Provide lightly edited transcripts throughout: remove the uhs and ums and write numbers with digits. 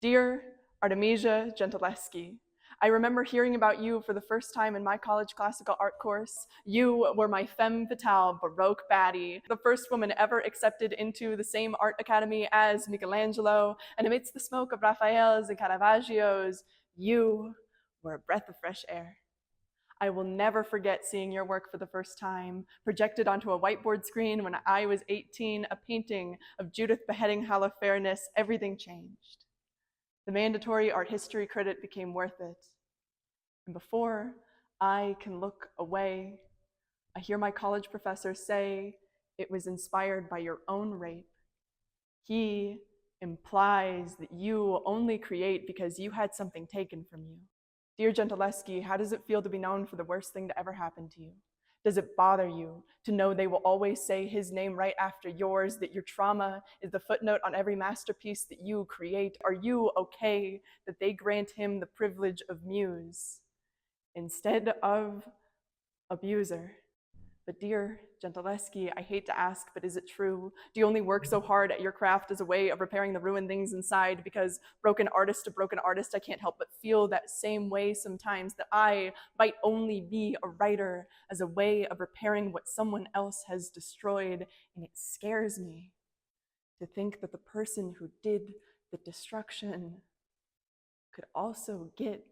Dear Artemesia Gentileschi, I remember hearing about you for the first time in my college classical art course. You were my femme fatale Baroque baddie, the first woman ever accepted into the same art academy as Michelangelo, and amidst the smoke of Raphael's and Caravaggios, you were a breath of fresh air. I will never forget seeing your work for the first time, projected onto a whiteboard screen when I was 18, a painting of Judith beheading Holofernes. Everything changed. The mandatory art history credit became worth it. And before I can look away, I hear my college professor say it was inspired by your own rape. He implies that you only create because you had something taken from you. Dear Gentileschi, how does it feel to be known for the worst thing to ever happen to you? Does it bother you to know they will always say his name right after yours, that your trauma is the footnote on every masterpiece that you create? Are you okay that they grant him the privilege of muse instead of abuser? But dear Gentileschi, I hate to ask, but is it true? Do you only work so hard at your craft as a way of repairing the ruined things inside? Because broken artist to broken artist, I can't help but feel that same way sometimes, that I might only be a writer as a way of repairing what someone else has destroyed. And it scares me to think that the person who did the destruction could also get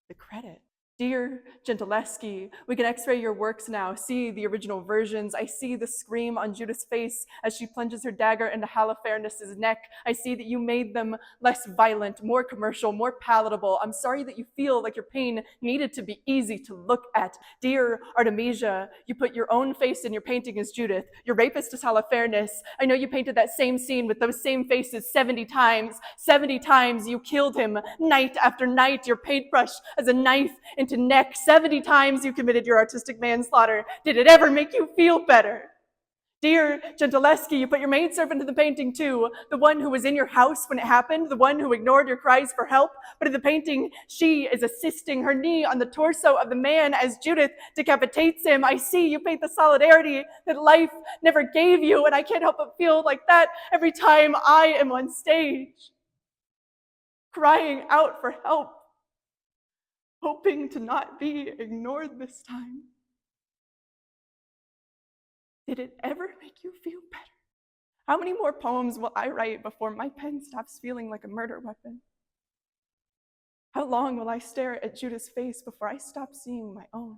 the credit. Dear Gentileschi, we can x-ray your works now, see the original versions. I see the scream on Judith's face as she plunges her dagger into Holofernes' neck. I see that you made them less violent, more commercial, more palatable. I'm sorry that you feel like your pain needed to be easy to look at. Dear Artemesia, you put your own face in your painting as Judith. Your rapist is Holofernes. I know you painted that same scene with those same faces 70 times. 70 times you killed him, night after night, your paintbrush as a knife into neck. 70 times you committed your artistic manslaughter. Did it ever make you feel better? Dear Gentileschi, you put your maidservant in the painting too, the one who was in your house when it happened, the one who ignored your cries for help. But in the painting, she is assisting, her knee on the torso of the man as Judith decapitates him. I see you paint the solidarity that life never gave you, and I can't help but feel like that every time I am on stage, crying out for help, hoping to not be ignored this time. Did it ever make you feel better? How many more poems will I write before my pen stops feeling like a murder weapon? How long will I stare at Judith's face before I stop seeing my own?